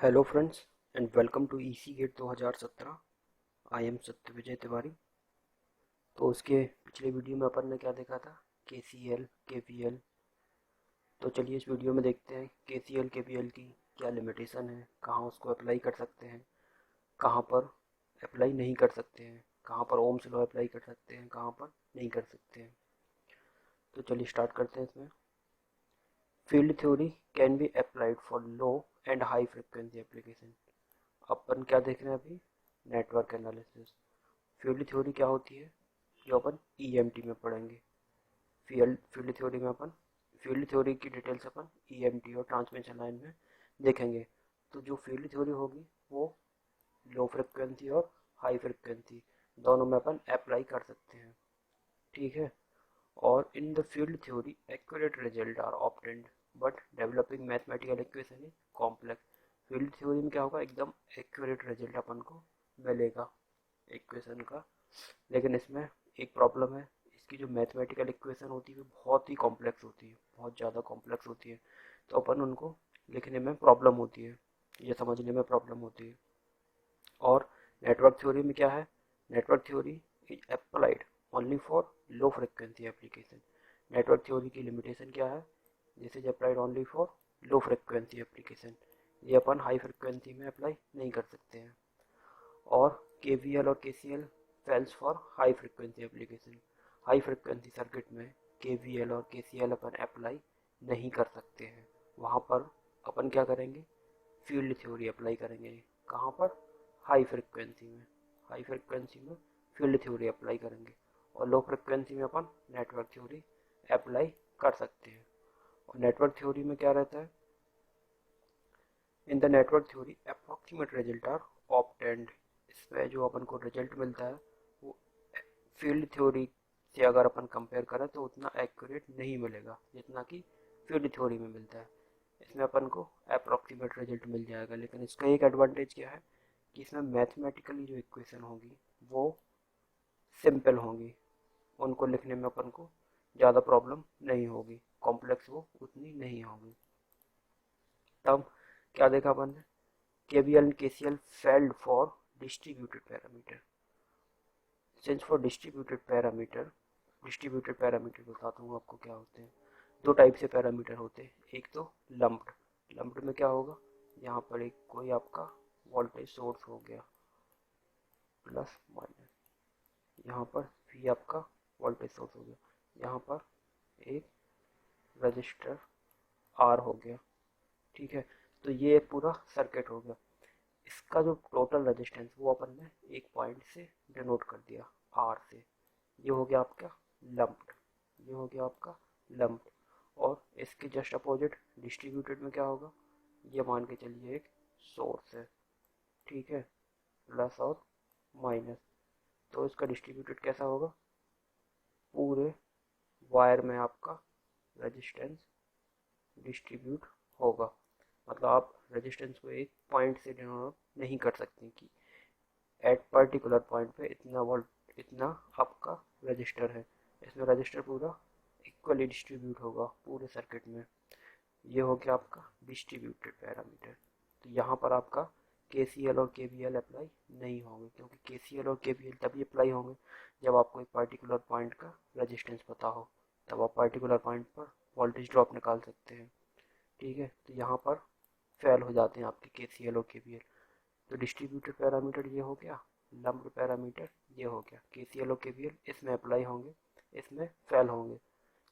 Hello friends and welcome to EC GATE 2017। I am Satya Vijay Tiwari. तो उसके पिछले वीडियो में अपन ने क्या देखा था? KCL KVL. तो चलिए इस वीडियो में देखते हैं केसीएल केवीएल की क्या लिमिटेशन है, कहाँ उसको अप्लाई कर सकते हैं, कहाँ पर अप्लाई नहीं कर सकते हैं, कहाँ पर ओम्स लॉ अप्लाई कर सकते हैं, कहाँ पर नहीं कर सकते हैं। तो चलिए स्टार्ट करते हैं इसमें। Field theory can be applied for low and high frequency application. अपन क्या देख रहे हैं अभी? Network analysis. फील्ड थ्योरी क्या होती है जो अपन ईएमटी में पढ़ेंगे? फील्ड थ्योरी में अपन फील्ड थ्योरी की डिटेल्स अपन ईएमटी और ट्रांसमिशन लाइन में देखेंगे। तो जो फील्ड थ्योरी होगी वो लो फ्रिक्वेंसी और हाई फ्रिक्वेंसी दोनों में अपन अप्लाई कर सकते हैं। ठीक है। और in the field theory accurate result are obtained but developing mathematical equation is complex. Field theory में क्या होगा? एकदम एक्यूरेट रिजल्ट अपन को मिलेगा इक्वेशन का, लेकिन इसमें एक प्रॉब्लम है। इसकी जो मैथमेटिकल इक्वेशन होती है वो बहुत ही कॉम्प्लेक्स होती है, बहुत ज़्यादा कॉम्प्लेक्स होती है। तो अपन उनको लिखने में प्रॉब्लम होती है, ये समझने में प्रॉब्लम होती है। और नेटवर्क थ्योरी में क्या है? Network theory is applied only for low frequency application. Network theory की लिमिटेशन क्या है? This is applied only for low frequency application. ये अपन हाई फ्रिक्वेंसी में अप्लाई नहीं कर सकते हैं। और केवीएल और KCL fails for high frequency application. High frequency circuit में केवीएल और केसीएल अपन अप्लाई नहीं कर सकते हैं। वहाँ पर अपन क्या करेंगे? फील्ड थ्योरी अप्लाई करेंगे। कहाँ पर? हाई फ्रिक्वेंसी में। हाई फ्रिक्वेंसी में फील्ड थ्योरी अप्लाई करेंगे और लो फ्रिक्वेंसी में अपन नेटवर्क थ्योरी अप्लाई कर सकते हैं। और नेटवर्क थ्योरी में क्या रहता है? In the network theory approximate result are obtained. इसमें जो अपन को रिजल्ट मिलता है वो फील्ड थ्योरी से अगर अपन कंपेयर करें तो उतना एक्यूरेट नहीं मिलेगा जितना कि फील्ड थ्योरी में मिलता है। इसमें अपन को अप्रोक्सीमेट रिजल्ट मिल जाएगा, लेकिन इसका एक एडवांटेज क्या है कि इसमें मैथमेटिकली जो इक्वेशन होगी वो सिंपल होंगी। उनको लिखने में अपन को ज़्यादा प्रॉब्लम नहीं होगी, कॉम्प्लेक्स वो उतनी नहीं होगी। तब क्या देखा अपन ने? KVL and KCL failed for distributed parameter. Since for distributed parameter बताता हूँ आपको क्या होते हैं। दो टाइप से पैरामीटर होते हैं। एक तो लम्प्ड। लम्प्ड में क्या होगा? यहाँ पर एक कोई आपका वोल्टेज सोर्स हो गया प्लस माइनस, यहाँ पर भी आपका वोल्टेज सोर्स हो गया, यहाँ पर एक रजिस्टर आर हो गया। ठीक है। तो ये एक पूरा सर्किट हो गया। इसका जो टोटल रेजिस्टेंस वो अपन ने एक पॉइंट से डिनोट कर दिया, आर से। ये हो गया आपका लम्प्ड। ये हो गया आपका लम्प्ड। और इसके जस्ट अपोजिट डिस्ट्रीब्यूटेड में क्या होगा? ये मान के चलिए एक सोर्स है। ठीक है। प्लस और माइनस। तो इसका डिस्ट्रीब्यूटेड कैसा होगा? पूरे वायर में आपका रेजिस्टेंस डिस्ट्रीब्यूट होगा। मतलब आप रेजिस्टेंस को एक पॉइंट से डिनोट नहीं कर सकते कि एट पर्टिकुलर पॉइंट पे इतना वोल्ट इतना आपका रजिस्टर है। इसमें रजिस्टर पूरा इक्वली डिस्ट्रीब्यूट होगा पूरे सर्किट में। ये हो गया आपका डिस्ट्रीब्यूटेड पैरामीटर। तो यहाँ पर आपका केसीएल और केवीएल अप्लाई नहीं होंगे, क्योंकि केसीएल और केवीएल तभी अप्लाई होंगे जब आपको एक पर्टिकुलर पॉइंट का रेजिस्टेंस पता हो। तब आप पर्टिकुलर पॉइंट पर वोल्टेज ड्रॉप निकाल सकते हैं। ठीक है। तो यहाँ पर फेल हो जाते हैं आपके केसीएल और केवीएल। तो डिस्ट्रीब्यूटेड पैरामीटर ये हो गया, लम्प्ड पैरामीटर ये हो गया। केसीएल और केवीएल इसमें अप्लाई होंगे, इसमें फेल होंगे।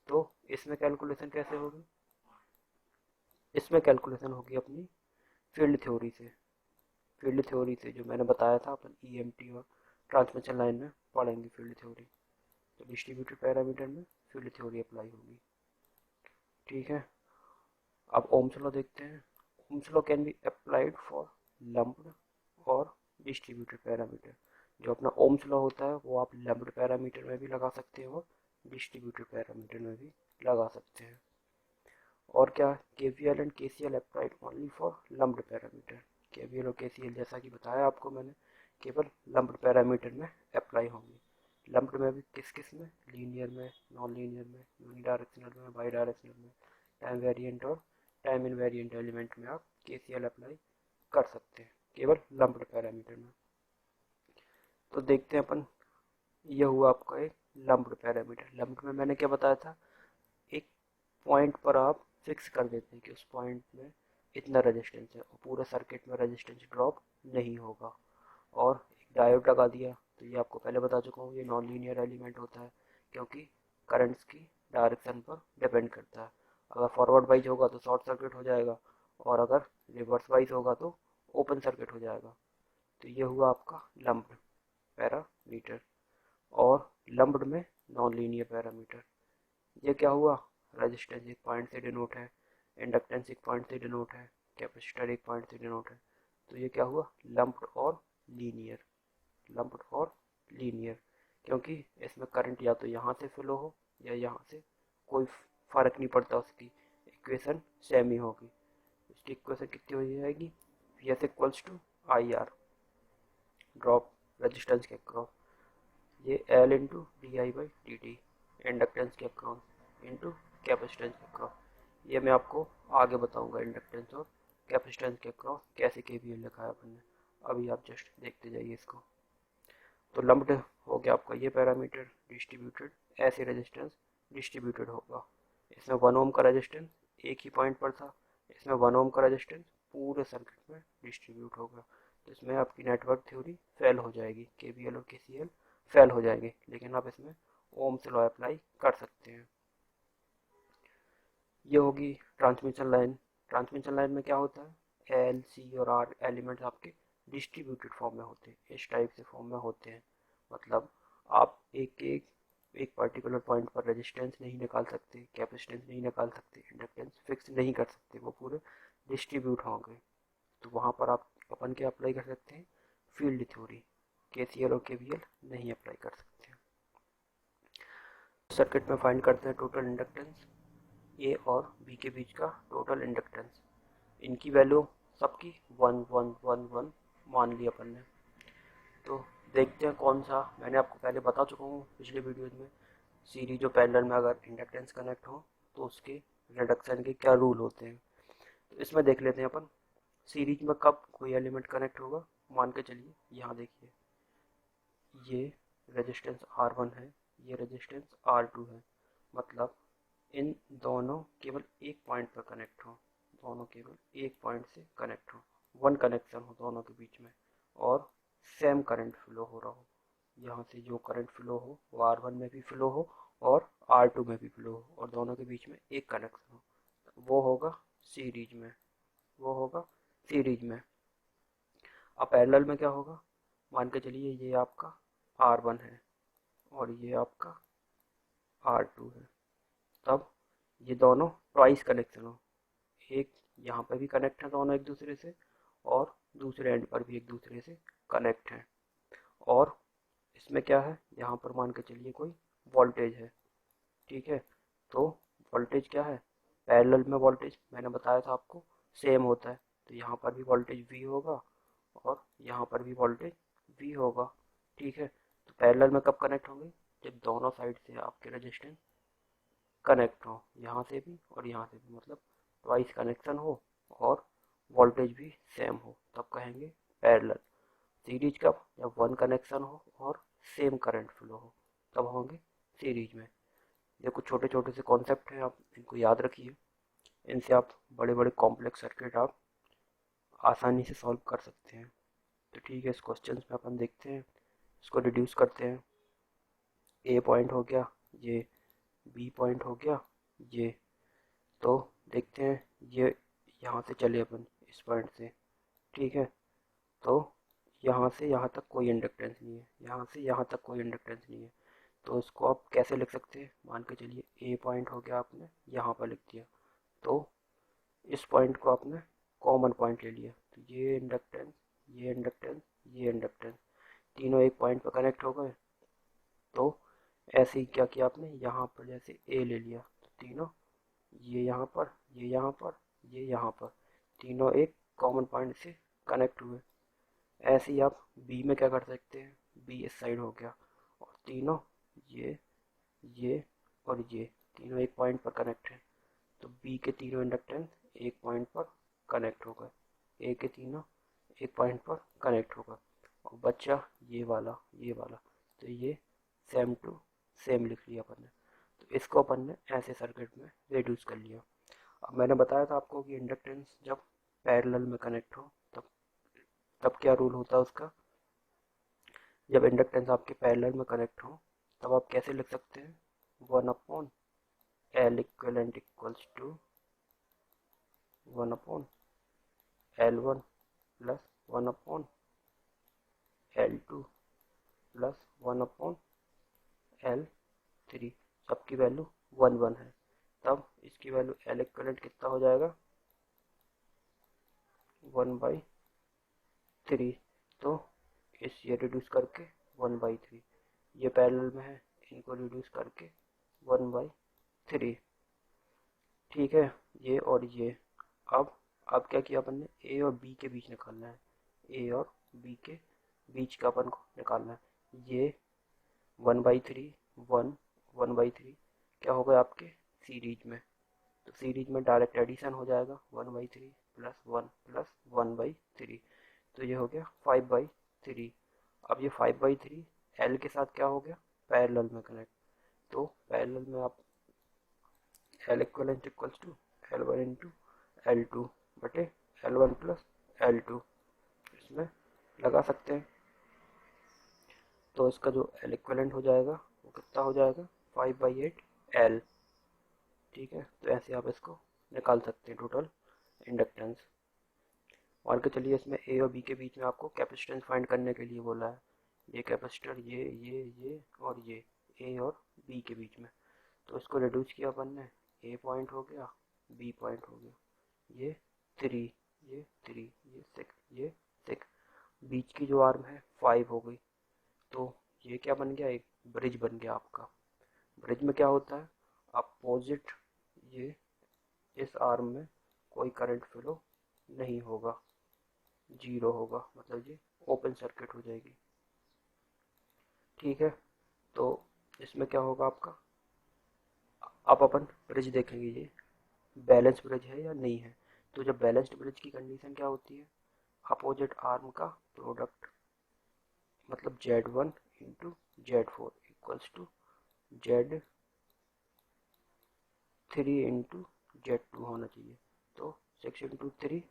तो इसमें कैलकुलेशन कैसे होगी? इसमें कैलकुलेशन होगी अपनी फील्ड थ्योरी से। फील्ड थ्योरी से जो मैंने बताया था अपन ईएमटी और ट्रांसमिशन लाइन में पढ़ेंगे फील्ड थ्योरी। तो डिस्ट्रीब्यूटेड पैरामीटर में फील्ड थ्योरी अप्लाई होगी। ठीक है। अब ओम्स लॉ देखते हैं। Ohm's law can be applied for lumped और डिस्ट्रीब्यूटेड पैरामीटर। जो अपना ओम्स लॉ होता है वो आप लम्प्ड पैरामीटर में भी लगा सकते हो, डिस्ट्रीब्यूटेड पैरामीटर में भी लगा सकते हैं। और क्या? KVL and KCL applied only for lumped parameter. KVL और केसीएल जैसा कि बताया आपको मैंने, केवल लम्प्ड पैरामीटर में अप्लाई होंगे। लम्प्ड में भी किस किस में? लीनियर में, नॉन लीनियर में, यूनिडायरेक्शनल में, बाई डायरेक्शनल में, टाइम वेरिएंट और टाइम इनवेरिएंट एलिमेंट में आप केसीएल अप्लाई कर सकते हैं केवल लम्प्ड पैरामीटर में। तो देखते हैं अपन, यह हुआ आपका एक लम्प्ड पैरामीटर। लम्प्ड में मैंने क्या बताया था, एक पॉइंट पर आप फिक्स कर देते हैं कि उस पॉइंट में इतना रेजिस्टेंस है और पूरे सर्किट में रेजिस्टेंस ड्रॉप नहीं होगा। और एक डायोड लगा दिया, तो ये आपको पहले बता चुका हूँ, ये नॉन लीनियर एलिमेंट होता है क्योंकि करंट्स की डायरेक्शन पर डिपेंड करता है। अगर फॉरवर्ड वाइज होगा तो शॉर्ट सर्किट हो जाएगा, और अगर रिवर्स वाइज होगा तो ओपन सर्किट हो जाएगा। तो ये हुआ आपका लम्प्ड पैरामीटर। और लम्प्ड में नॉन लीनियर पैरामीटर, ये क्या हुआ, रेजिस्टेंस एक पॉइंट से डिनोट है, इंडक्टेंस एक पॉइंट से डिनोट है, कैपेसिटर एक पॉइंट से डिनोट है। तो ये क्या हुआ, लम्प्ड और लीनियर। लम्प्ड और लीनियर क्योंकि इसमें करंट या तो यहाँ से फ्लो हो या यहाँ से, कोई फर्क नहीं पड़ता, उसकी इक्वेशन सेम ही होगी। उसकी इक्वेशन कितनी हो जाएगी, V S equals to I R, drop resistance के अक्रॉस, ये L into D I by D T, inductance के अक्रॉस इंटू कैपेसिटेंस के अक्रॉस। ये मैं आपको आगे बताऊंगा इंडक्टेंस और कैपेसिटेंस के अक्रॉस कैसे केवीएल लिखा है अपन ने। अभी आप जस्ट देखते जाइए इसको। तो लम्प्ड हो गया आपका ये पैरामीटर, डिस्ट्रीब्यूटेड, ऐसे रेजिस्टेंस डिस्ट्रीब्यूटेड होगा। इसमें 1 ओम का रेजिस्टेंस एक ही पॉइंट पर था, इसमें 1 ओम का रेजिस्टेंस पूरे सर्किट में डिस्ट्रीब्यूट होगा। तो इसमें आपकी नेटवर्क थ्योरी फेल हो जाएगी, केवीएल और केसीएल फेल हो जाएंगे, लेकिन आप इसमें ओम्स लॉ अप्लाई कर सकते हैं। ये होगी ट्रांसमिशन लाइन। ट्रांसमिशन लाइन में क्या होता है, एल सी और आर एलिमेंट्स आपके डिस्ट्रीब्यूटेड फॉर्म में होते हैं, इस टाइप से फॉर्म में होते हैं। मतलब आप एक पर्टिकुलर पॉइंट पर रेजिस्टेंस नहीं निकाल सकते, कैपेसिटेंस नहीं निकाल सकते, इंडक्टेंस फिक्स नहीं कर सकते, वो पूरे डिस्ट्रीब्यूट होंगे। तो वहाँ पर आप अपन क्या अप्लाई कर सकते हैं, फील्ड थ्योरी, केसीएल और केवीएल नहीं अप्लाई कर सकते। सर्किट में फाइंड करते हैं टोटल इंडक्टेंस, ए और बी के बीच का टोटल इंडक्टेंस। इनकी वैल्यू सबकी 1 1 1 1 मान ली अपन ने। तो देखते हैं कौन सा, मैंने आपको पहले बता चुका हूँ पिछले वीडियोज में, सीरीज और पैरेलल में अगर इंडक्टेंस कनेक्ट हो तो उसके रिडक्शन के क्या रूल होते हैं। तो इसमें देख लेते हैं अपन, सीरीज में कब कोई एलिमेंट कनेक्ट होगा। मान के चलिए यहाँ देखिए, ये रेजिस्टेंस R1 है, ये रेजिस्टेंस R2 है, मतलब इन दोनों केवल एक पॉइंट पर कनेक्ट हो, दोनों केवल एक पॉइंट से कनेक्ट हो, वन कनेक्शन हो दोनों के बीच में, और सेम करंट फ्लो हो रहा हो। यहाँ से जो करंट फ्लो हो वो R1 में भी फ्लो हो और R2 में भी फ्लो हो, और दोनों के बीच में एक कनेक्शन हो, वो होगा सीरीज में, वो होगा सीरीज में। अब पैरेलल में क्या होगा, मान के चलिए ये आपका R1 है और ये आपका R2 है, तब ये दोनों ट्वाइस कनेक्शन हो, एक यहाँ पर भी कनेक्ट है दोनों एक दूसरे से, और दूसरे एंड पर भी एक दूसरे से कनेक्ट है। और इसमें क्या है, यहाँ पर मान के चलिए कोई वोल्टेज है, ठीक है। तो वोल्टेज क्या है, पैरेलल में वोल्टेज मैंने बताया था आपको सेम होता है, तो यहाँ पर भी वोल्टेज V होगा और यहाँ पर भी वोल्टेज V होगा, ठीक है। तो पैरेलल में कब कनेक्ट होंगे, जब दोनों साइड से आपके रेजिस्टेंस कनेक्ट हो, यहाँ से भी और यहाँ से भी, मतलब ट्वाइस कनेक्शन हो और वोल्टेज भी सेम हो, तब कहेंगे पैरेलल। सीरीज कब, जब वन कनेक्शन हो और सेम करंट फ्लो हो, तब होंगे सीरीज में। ये कुछ छोटे छोटे से कॉन्सेप्ट हैं, आप इनको याद रखिए, इनसे आप बड़े बड़े कॉम्प्लेक्स सर्किट आप आसानी से सॉल्व कर सकते हैं। तो ठीक है, इस क्वेश्चन में अपन देखते हैं, इसको रिड्यूस करते हैं। ए पॉइंट हो गया, ये बी पॉइंट हो गया, ये, तो देखते हैं ये यहाँ से चले अपन इस पॉइंट से, ठीक है। तो यहाँ से यहाँ तक कोई इंडक्टेंस नहीं है, यहाँ से यहाँ तक कोई इंडक्टेंस नहीं है, तो इसको आप कैसे लिख सकते हैं, मान के चलिए ए पॉइंट हो गया, आपने यहाँ पर लिख दिया, तो इस पॉइंट को आपने कॉमन पॉइंट ले लिया, तो ये इंडक्टेंस, ये इंडक्टेंस, ये इंडक्टेंस, तीनों एक पॉइंट पर कनेक्ट हो गए। तो ऐसे ही क्या किया आपने, यहाँ पर जैसे ए ले लिया, तो तीनों, ये यहाँ पर, ये यहाँ पर, ये यहाँ पर, तीनों एक कॉमन पॉइंट से कनेक्ट हुए। ऐसे ही आप बी में क्या कर सकते हैं, बी इस साइड हो गया, और तीनों, ये और ये तीनों एक पॉइंट पर कनेक्ट है, तो बी के तीनों इंडक्टेंस एक पॉइंट पर कनेक्ट हो गए, ए के तीनों एक पॉइंट पर कनेक्ट होगा, और बच्चा ये वाला, तो ये सेम टू सेम लिख लिया अपन ने। तो इसको अपन ने ऐसे सर्किट में रिड्यूस कर लिया। अब मैंने बताया था आपको कि इंडक्टेंस जब पैरेलल में कनेक्ट हो तब क्या रूल होता है उसका। जब इंडक्टेंस आपके पैरेलल में कनेक्ट हो तब आप कैसे लिख सकते हैं, 1/L equivalent equals to 1/L1 plus 1/L2 plus 1/L3। सबकी वैल्यू 1 है, तब इसकी वैल्यू L इक्विवेलेंट कितना हो जाएगा, 1/3। तो इस ये रिड्यूस करके 1/3, ये पैरेलल में है, इनको रिड्यूस करके 1/3। ठीक है, ये और ये। अब क्या किया अपन ने, ए और बी के बीच निकालना है, ए और बी के बीच का अपन को निकालना है। ये 1/3 1/3 क्या हो गया आपके सीरीज में, तो सीरीज में डायरेक्ट एडिशन हो जाएगा, 1/3 प्लस 1 प्लस 1/3, तो ये हो गया 5/3। अब ये 5/3 एल के साथ क्या हो गया, पैरेलल में कनेक्ट, तो पैरेलल में आप L equivalent equals to L1 into L2 बटे L1 प्लस L2 इसमें लगा सकते हैं। तो इसका जो L इक्वलेंट हो जाएगा वो कितना हो जाएगा, 5/8 L। ठीक है, तो ऐसे आप इसको निकाल सकते हैं टोटल इंडक्टेंस। और के चलिए इसमें ए और बी के बीच में आपको कैपेसिटेंस फाइंड करने के लिए बोला है। ये कैपेसिटर ये और ये ए और बी के बीच में, तो इसको रिड्यूस किया अपन ने, ए पॉइंट हो गया, बी पॉइंट हो गया, ये 3, ये 3, ये 6, ये 6, बीच की जो आर्म है 5 हो गई। तो ये क्या बन गया, एक ब्रिज बन गया आपका। ब्रिज में क्या होता है, अपोजिट ये इस आर्म में कोई करंट फ्लो नहीं होगा, 0 होगा, मतलब ये ओपन सर्किट हो जाएगी। ठीक है, तो इसमें क्या होगा आपका, अब अपन ब्रिज देखेंगे ये बैलेंस ब्रिज है या नहीं है। तो जब बैलेंस्ड ब्रिज की कंडीशन क्या होती है, अपोजिट आर्म का प्रोडक्ट, मतलब Z1 into Z4 equals to Z3 into Z2 होना चाहिए। तो 6 इंटू 3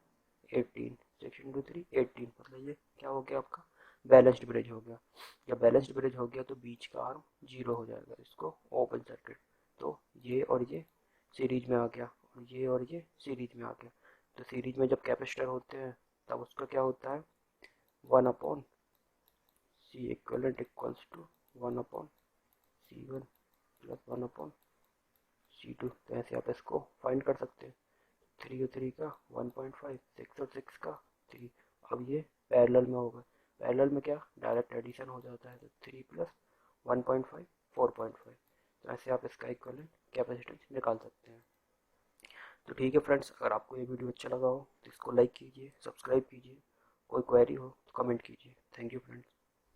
18, 6 इंटू 3 18, मतलब ये क्या हो गया आपका बैलेंस्ड ब्रिज हो गया। जब बैलेंस्ड ब्रिज हो गया तो बीच का आर्म 0 हो जाएगा, इसको ओपन सर्किट। तो ये और ये सीरीज में आ गया, और ये सीरीज में आ गया। तो सीरीज में जब कैपेसिटर होते हैं तब उसका क्या होता है, 1/C equivalent equals to 1/C1 plus 1/C2। तो ऐसे आप इसको फाइंड कर सकते हैं। 3 और 3 का 1.5, 6 और 6 का 3। अब ये पैरेलल में होगा, पैरेलल में क्या डायरेक्ट एडिशन हो जाता है, तो 3 प्लस 1.5 4.5। तो ऐसे आप इसका इक्वलेंट कैपेसिटेंस निकाल सकते हैं। तो ठीक है फ्रेंड्स, अगर आपको ये वीडियो अच्छा लगा हो तो इसको लाइक कीजिए, सब्सक्राइब कीजिए, कोई क्वेरी हो तो कमेंट कीजिए। Thank you friends.